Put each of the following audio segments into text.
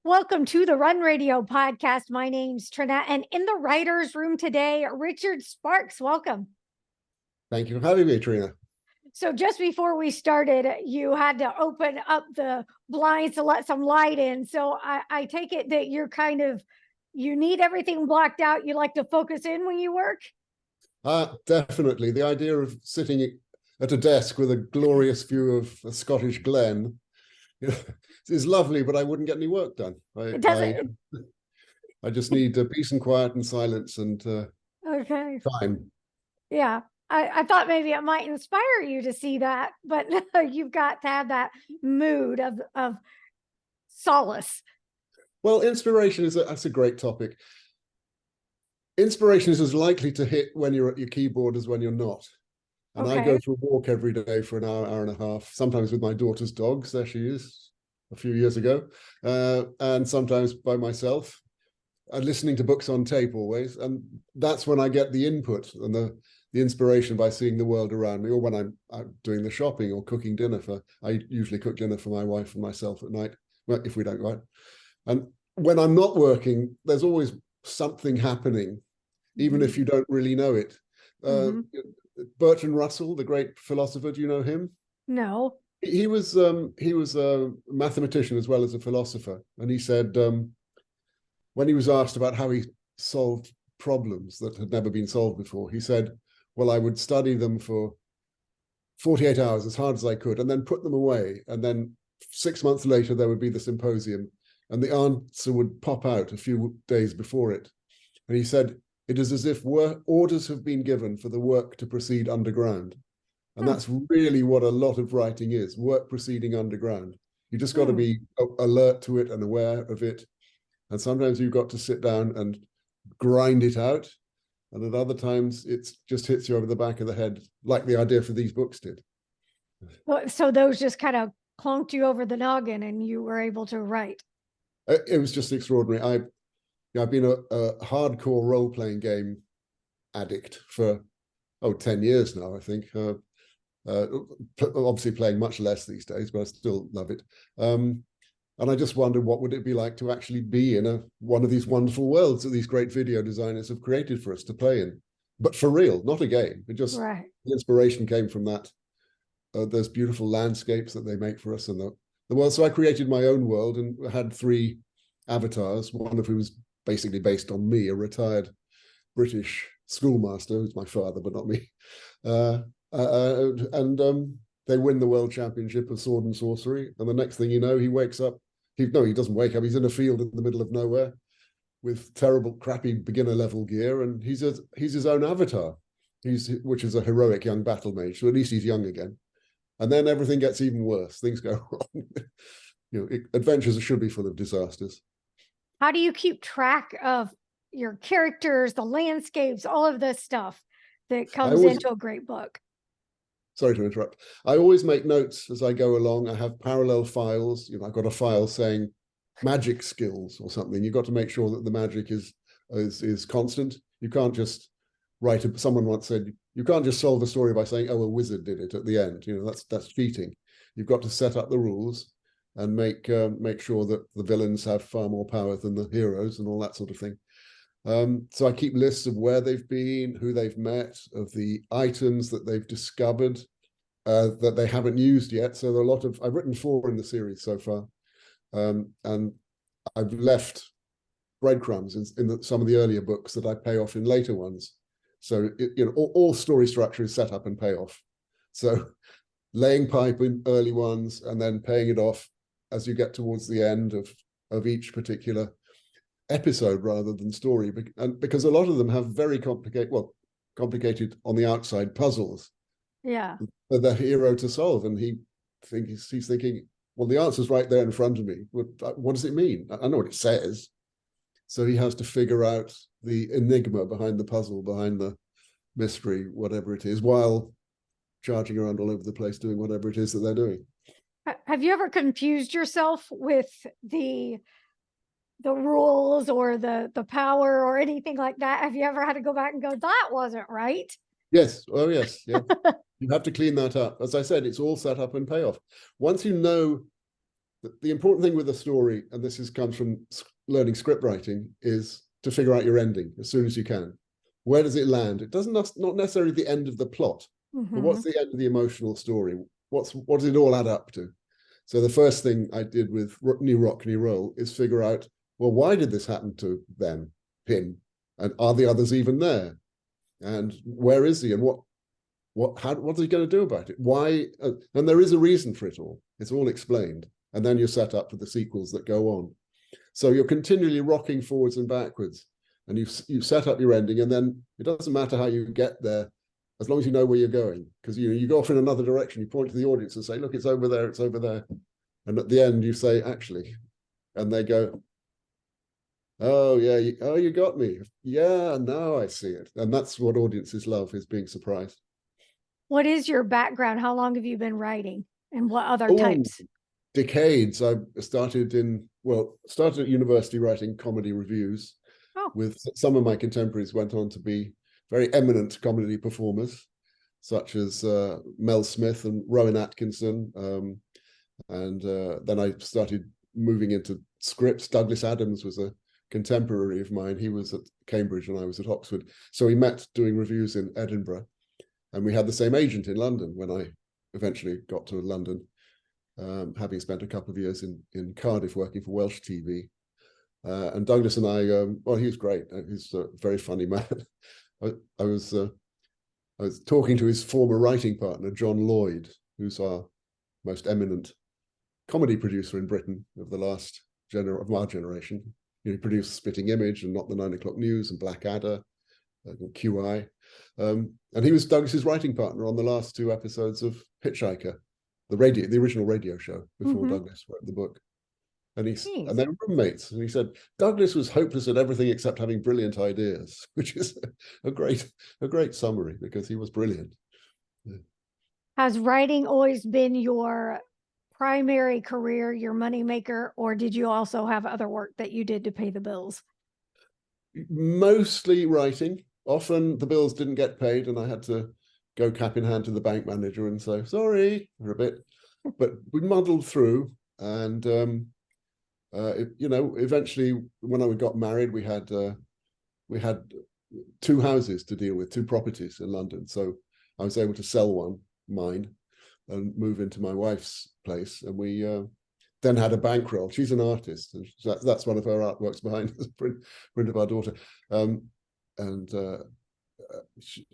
Welcome to the Run Radio podcast. My name's Trina, and in the writer's room today, Richard Sparks. Welcome. Thank you for having me, Trina. So just before we started, you had to open up the blinds to let some light in. So I take it that you need everything blocked out. You like to focus in when you work? Definitely. The idea of sitting at a desk with a glorious view of a Scottish glen is lovely, but I wouldn't get any work done. I just need peace and quiet and silence and time. Yeah. I thought maybe it might inspire you to see that, but you've got to have that mood of solace. Well, inspiration that's a great topic. Inspiration is as likely to hit when you're at your keyboard as when you're not. And I go for a walk every day for an hour and a half, sometimes with my daughter's dogs. There she is, a few years ago, and sometimes by myself, listening to books on tape always. And that's when I get the input and the inspiration by seeing the world around me, or when I'm doing the shopping or cooking dinner I usually cook dinner for my wife and myself at night, well, if we don't go out. And when I'm not working, there's always something happening, even if you don't really know it. Bertrand Russell, the great philosopher, do you know him? No. He was a mathematician as well as a philosopher, and he said when he was asked about how he solved problems that had never been solved before, he said, well, I would study them for 48 hours as hard as I could and then put them away, and then 6 months later there would be the symposium and the answer would pop out a few days before it. And he said, it is as if orders have been given for the work to proceed underground. And that's really what a lot of writing is, work proceeding underground. You just got to be alert to it and aware of it. And sometimes you've got to sit down and grind it out. And at other times, it just hits you over the back of the head, like the idea for these books did. So those just kind of clunked you over the noggin and you were able to write. It was just extraordinary. I've been a hardcore role-playing game addict for 10 years now, I think. Obviously playing much less these days, but I still love it. And I just wondered, what would it be like to actually be in one of these wonderful worlds that these great video designers have created for us to play in, but for real, not a game. It just, the inspiration came from that, those beautiful landscapes that they make for us and the world. So I created my own world and had 3 avatars, one of whom was basically based on me, a retired British schoolmaster, who's my father, but not me. They win the world championship of sword and sorcery. And the next thing you know, he wakes up. He doesn't wake up. He's in a field in the middle of nowhere with terrible, crappy beginner level gear. And he's his own avatar, which is a heroic young battle mage. So at least he's young again. And then everything gets even worse. Things go wrong. Adventures should be full of disasters. How do you keep track of your characters, the landscapes, all of this stuff that comes into a great book? Sorry to interrupt. I always make notes as I go along. I have parallel files. I've got a file saying magic skills or something. You've got to make sure that the magic is constant. You can't just write someone once said, you can't just solve a story by saying, oh, a wizard did it at the end. That's cheating. You've got to set up the rules and make sure that the villains have far more power than the heroes and all that sort of thing. So I keep lists of where they've been, who they've met, of the items that they've discovered that they haven't used yet. So there are I've written 4 in the series so far. And I've left breadcrumbs in some of the earlier books that I pay off in later ones. So, all story structure is set up and pay off. So laying pipe in early ones and then paying it off as you get towards the end of each particular episode rather than story, and because a lot of them have very complicated on the outside puzzles for the hero to solve, and he's thinking, well, the answer's right there in front of me. What does it mean? I know what it says. So he has to figure out the enigma behind the puzzle, behind the mystery, whatever it is, while charging around all over the place doing whatever it is that they're doing. Have you ever confused yourself with the rules or the power or anything like that? Have you ever had to go back and go, that wasn't right? Yes. Oh, yes. Yeah. You have to clean that up. As I said, it's all set up and payoff. Once you know the important thing with a story, and comes from learning script writing, is to figure out your ending as soon as you can. Where does it land? It doesn't, not necessarily the end of the plot, but what's the end of the emotional story? What does it all add up to? So the first thing I did with New Rock, New Roll is figure out, well, why did this happen to them, him? And are the others even there? And where is he? And what's he going to do about it? Why? And there is a reason for it all. It's all explained. And then you're set up for the sequels that go on. So you're continually rocking forwards and backwards, and you've set up your ending, and then it doesn't matter how you get there, as long as you know where you're going. Because you go off in another direction, you point to the audience and say, look, it's over there, it's over there. And at the end you say, actually, and they go, oh yeah, you got me. Yeah, now I see it. And that's what audiences love, is being surprised. What is your background? How long have you been writing, and what other types? Decades. I started at university writing comedy reviews. With some of my contemporaries went on to be very eminent comedy performers, such as Mel Smith and Rowan Atkinson. And then I started moving into scripts. Douglas Adams was a contemporary of mine. He was at Cambridge and I was at Oxford. So we met doing reviews in Edinburgh, and we had the same agent in London when I eventually got to London, having spent a couple of years in Cardiff working for Welsh TV. And Douglas and I, well, he was great. He's a very funny man. I was talking to his former writing partner, John Lloyd, who's our most eminent comedy producer in Britain of the last of our generation. He produced Spitting Image and Not the 9 O'Clock News and Blackadder, QI. And he was Douglas's writing partner on the last 2 episodes of Hitchhiker, the original radio show before Douglas wrote the book. And and they were roommates. And he said Douglas was hopeless at everything except having brilliant ideas, which is a great summary, because he was brilliant. Yeah. Has writing always been your primary career, your moneymaker, or did you also have other work that you did to pay the bills? Mostly writing. Often the bills didn't get paid, and I had to go cap in hand to the bank manager and say sorry for a bit. But we muddled through, and eventually, when I got married, we had 2 houses to deal with, 2 properties in London. So I was able to sell mine, and move into my wife's place. And we then had a bankroll. She's an artist, and that's one of her artworks behind the print of our daughter.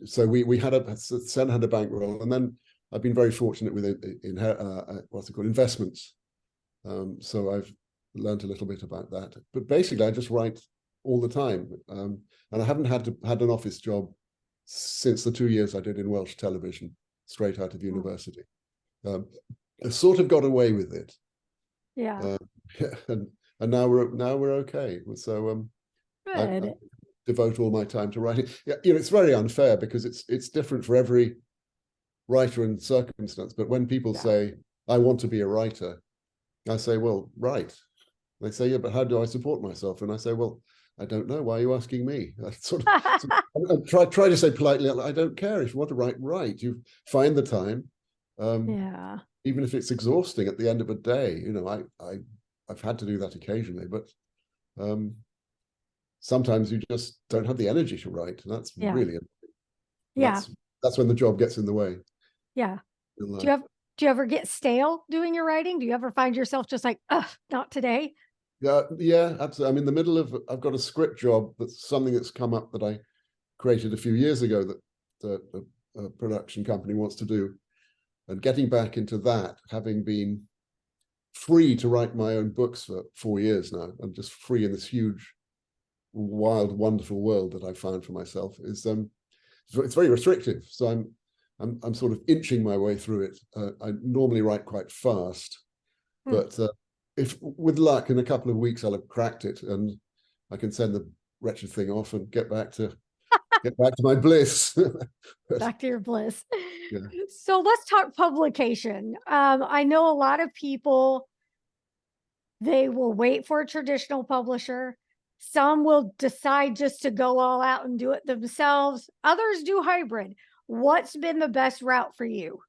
So we had a bankroll, and then I've been very fortunate with investments. So I've learned a little bit about that, but basically I just write all the time, and I haven't had an office job since the 2 years I did in Welsh television straight out of university. I sort of got away with it, and now we're okay. So I devote all my time to writing. Yeah, it's very unfair, because it's different for every writer and circumstance. But when people say I want to be a writer, I say, well, write. They say, yeah, but how do I support myself? And I say, well, I don't know. Why are you asking me? I try to say politely, I don't care. If you want to write. You find the time. Even if it's exhausting at the end of a day. I've had to do that occasionally, but sometimes you just don't have the energy to write. And that's really that's when the job gets in the way. Yeah. Do you ever get stale doing your writing? Do you ever find yourself just like, not today? Yeah, absolutely. I'm in the middle of, I've got a script job that's something that's come up that I created a few years ago that a production company wants to do. And getting back into that, having been free to write my own books for 4 years now, I'm just free in this huge, wild, wonderful world that I found for myself, is it's very restrictive. So I'm sort of inching my way through it. I normally write quite fast, but if with luck, in a couple of weeks, I'll have cracked it, and I can send the wretched thing off and get back to my bliss. Back to your bliss. Yeah. So let's talk publication. I know a lot of people, they will wait for a traditional publisher. Some will decide just to go all out and do it themselves. Others do hybrid. What's been the best route for you?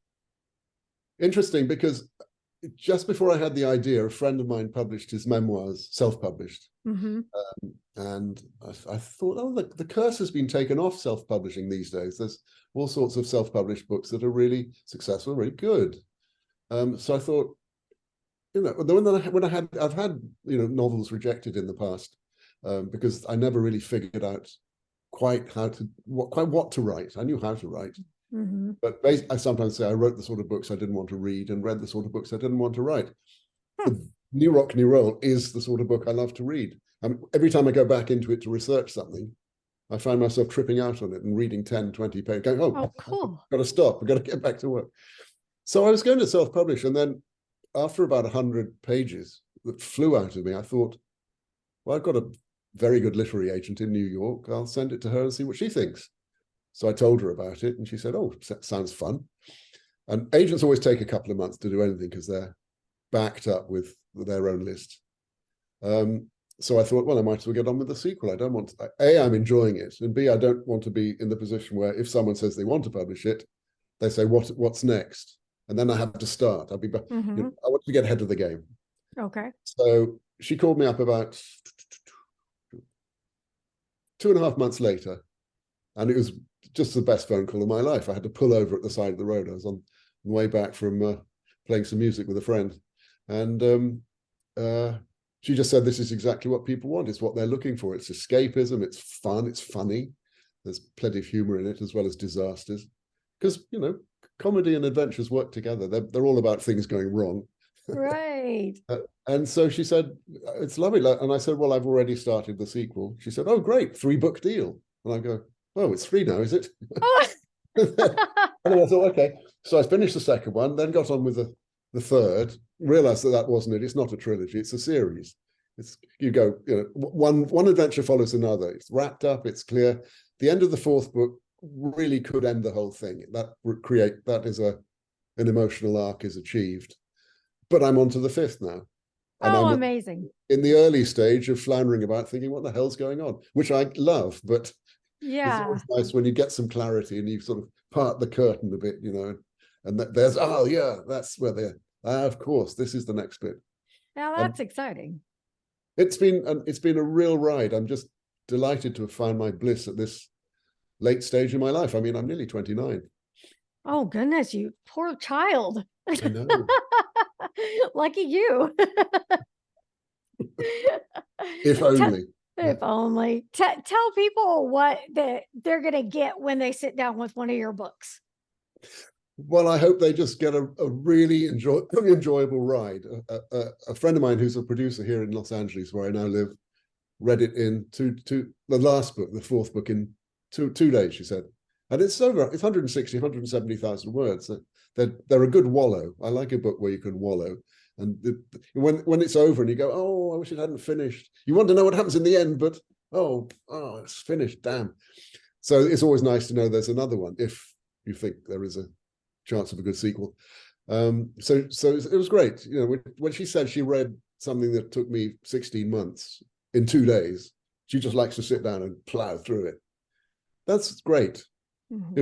Interesting, because just before I had the idea, a friend of mine published his memoirs, self-published. Mm-hmm. And I thought, oh, the curse has been taken off self-publishing these days. There's all sorts of self-published books that are really successful, really good. So I thought, I've had novels rejected in the past because I never really figured out quite what to write. I knew how to write, but I sometimes say I wrote the sort of books I didn't want to read and read the sort of books I didn't want to write. The New Rock, New Roll is the sort of book I love to read. Every time I go back into it to research something, I find myself tripping out on it and reading 10, 20 pages, going, oh, cool. I've got to stop. I've got to get back to work. So I was going to self-publish, and then after about 100 pages that flew out of me, I thought, well, I've got a very good literary agent in New York. I'll send it to her and see what she thinks. So I told her about it, and she said, oh, sounds fun. And agents always take a couple of months to do anything because they're backed up with their own list. So I thought, well, I might as well get on with the sequel. I don't want to, A, I'm enjoying it, and B, I don't want to be in the position where if someone says they want to publish it, they say, what's next? And then I have to start. I want to get ahead of the game. Okay. So she called me up about 2.5 months later, and it was just the best phone call of my life. I had to pull over at the side of the road. I was on the way back from playing some music with a friend, and she just said, this is exactly what people want. It's what they're looking for. It's escapism. It's fun. It's funny. There's plenty of humor in it, as well as disasters. Because, comedy and adventures work together. They're all about things going wrong. Right. And so she said, it's lovely. And I said, well, I've already started the sequel. She said, oh, great, 3-book deal. And I go, oh, it's 3 now, is it? Oh. And I thought, okay. So I finished the second one, then got on with the third, realized that wasn't it. It's not a trilogy, it's a series. One adventure follows another. It's wrapped up, it's clear. The end of the 4th book really could end the whole thing. That is an emotional arc is achieved. But I'm on to the 5th now. And I'm I'm amazing. In the early stage of floundering about thinking, what the hell's going on? Which I love, but it's always nice when you get some clarity and you sort of part the curtain a bit, and there's, oh yeah, that's where they're, of course, this is the next bit. Now that's exciting. It's been a real ride. I'm just delighted to have found my bliss at this late stage in my life. I mean, I'm nearly 29. Oh goodness, you poor child. I know. Lucky you. If only. If only. Tell people what they're going to get when they sit down with one of your books. Well, I hope they just get a really enjoyable ride. A friend of mine who's a producer here in Los Angeles, where I now live, read it in the last book, the 4th book, in two days, she said. And it's 160, 170,000 words. They're a good wallow. I like a book where you can wallow. And when it's over and you go, oh, I wish it hadn't finished. You want to know what happens in the end, but oh, it's finished, damn. So it's always nice to know there's another one if you think there is a chance of a good sequel. So it was great. When she said she read something that took me 16 months in 2 days, she just likes to sit down and plow through it. That's great.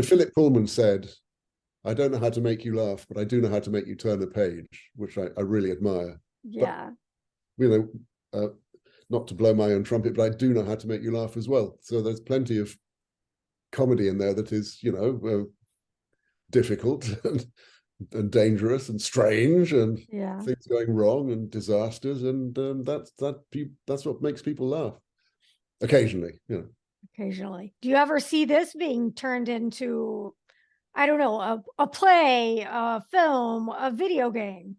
Philip Pullman said, I don't know how to make you laugh, but I do know how to make you turn a page, which I really admire. Yeah. But, not to blow my own trumpet, but I do know how to make you laugh as well. So there's plenty of comedy in there that is, difficult and dangerous and strange and things going wrong and disasters. And that's what makes people laugh occasionally, Occasionally. Do you ever see this being turned into, I don't know, a play, a film, a video game?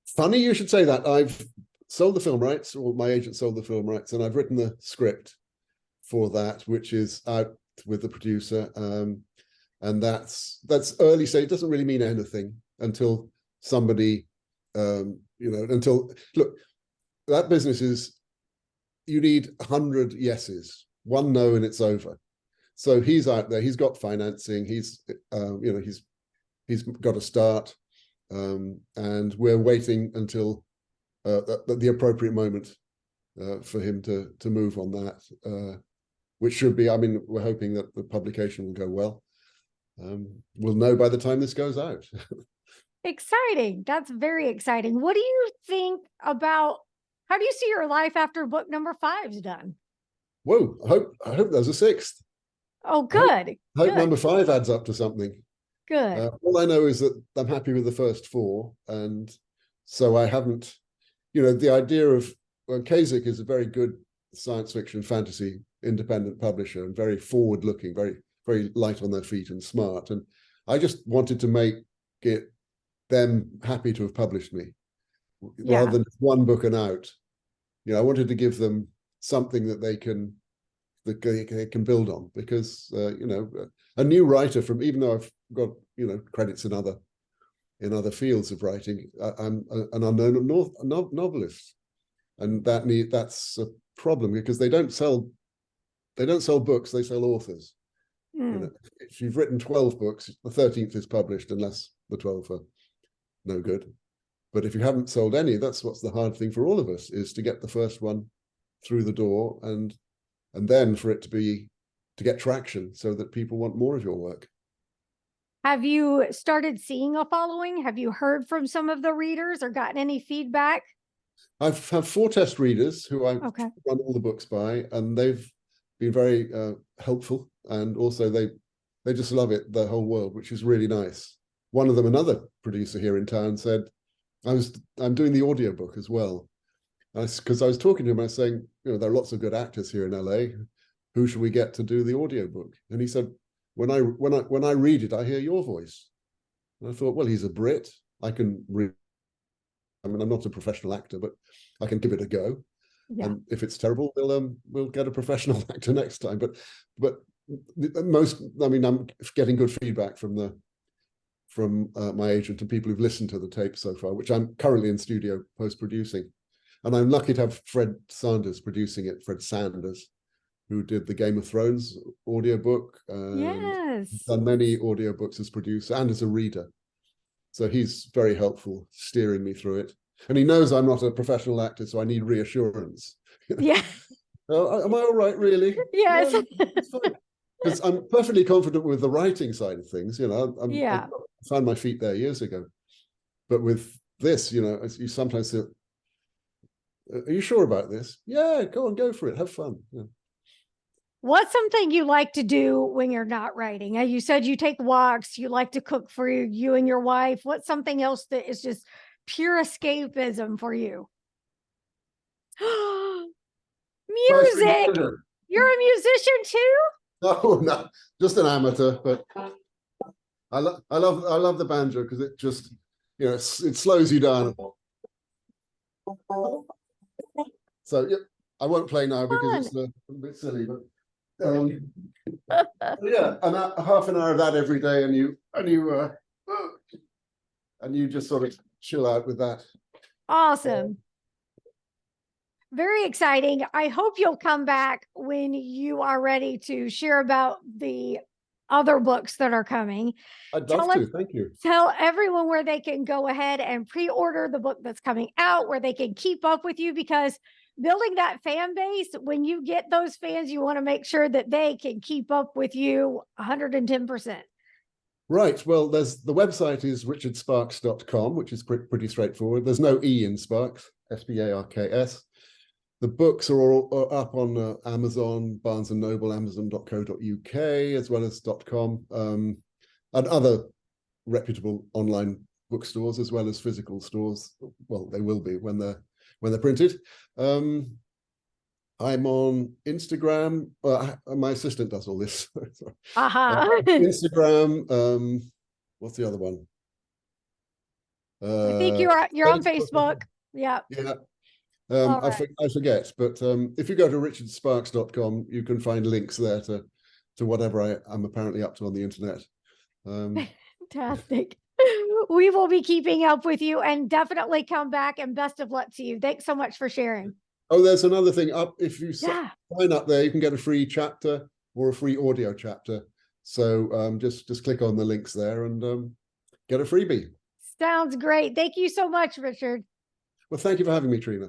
Funny you should say that. I've sold the film rights, or my agent sold the film rights, and I've written the script for that, which is out with the producer. And that's early stage. It doesn't really mean anything until somebody, look, that business is, you need 100 yeses, 1 no, and it's over. So he's out there. He's got financing. He's got a start, and we're waiting until the appropriate moment for him to move on that, which should be. I mean, we're hoping that the publication will go well. We'll know by the time this goes out. Exciting. That's very exciting. What do you think about, how do you see your life after book number 5's done? Whoa, I hope there's a sixth. Oh, I hope, good. I hope Good. number 5 adds up to something. Good. All I know is that I'm happy with the first 4, and so I haven't, the idea of, well, Kasich is a very good science fiction fantasy independent publisher and very forward looking, very, very light on their feet and smart. And I just wanted to make it them happy to have published me Yeah. rather than one book and out. I wanted to give them something that they can build on, because a new writer from, even though I've got credits in other fields of writing, I'm an unknown novelist, and that's a problem, because they don't sell books, they sell authors. If you've written 12 books, the 13th is published, unless the 12 are no good. But if you haven't sold any, that's what's the hard thing for all of us, is to get the first one through the door, and then for it to get traction so that people want more of your work. Have you started seeing a following? Have you heard from some of the readers or gotten any feedback? I've had 4 test readers who I've Okay. run all the books by, and they've been very helpful, and also they just love it, the whole world, which is really nice. One of them, another producer here in town, said, I'm doing the audiobook as well. Because I was talking to him, I was saying, there are lots of good actors here in LA. Who should we get to do the audiobook? And he said, when I read it, I hear your voice. And I thought, well, he's a Brit. I can read. I mean, I'm not a professional actor, but I can give it a go. Yeah. And if it's terrible, we'll get a professional actor next time. But I'm getting good feedback from my agent and people who've listened to the tape so far, which I'm currently in studio post-producing. And I'm lucky to have Fred Sanders producing it, Fred Sanders, who did the Game of Thrones audiobook. Yes. Done many audiobooks as producer and as a reader. So he's very helpful steering me through it. And he knows I'm not a professional actor, so I need reassurance. Yeah. Am I all right, really? Yes. No, it's fine. Because I'm perfectly confident with the writing side of things. I found my feet there years ago. But with this, you sometimes say, are you sure about this? Yeah, go for it. Have fun. Yeah. What's something you like to do when you're not writing? You said you take walks, you like to cook for you and your wife. What's something else that is just pure escapism for you? Music. You're a musician too? No, just an amateur, but I love the banjo, because it just, it slows you down. So yeah, I won't play now because it's a bit silly, but yeah, and half an hour of that every day, and you just sort of chill out with that. Awesome. Very exciting. I hope you'll come back when you are ready to share about the other books that are coming. I'd love to. Thank you. Tell everyone where they can go ahead and pre-order the book that's coming out, where they can keep up with you, because building that fan base, when you get those fans, you want to make sure that they can keep up with you 110%. Right. Well, the website is richardsparks.com, which is pretty straightforward. There's no E in Sparks, Sparks. The books are all up on Amazon, Barnes & Noble, amazon.co.uk, as well as .com, and other reputable online bookstores, as well as physical stores. Well, they will be when they're printed. I'm on Instagram. My assistant does all this. Instagram. What's the other one? I think you're on Facebook. Yeah. Yeah. I forget, but if you go to richardsparks.com, you can find links there to whatever I'm apparently up to on the internet. Fantastic. We will be keeping up with you, and definitely come back, and best of luck to you. Thanks so much for sharing. Oh, there's another thing up. If you sign up there, you can get a free chapter or a free audio chapter. So just click on the links there and get a freebie. Sounds great. Thank you so much, Richard. Well, thank you for having me, Trina.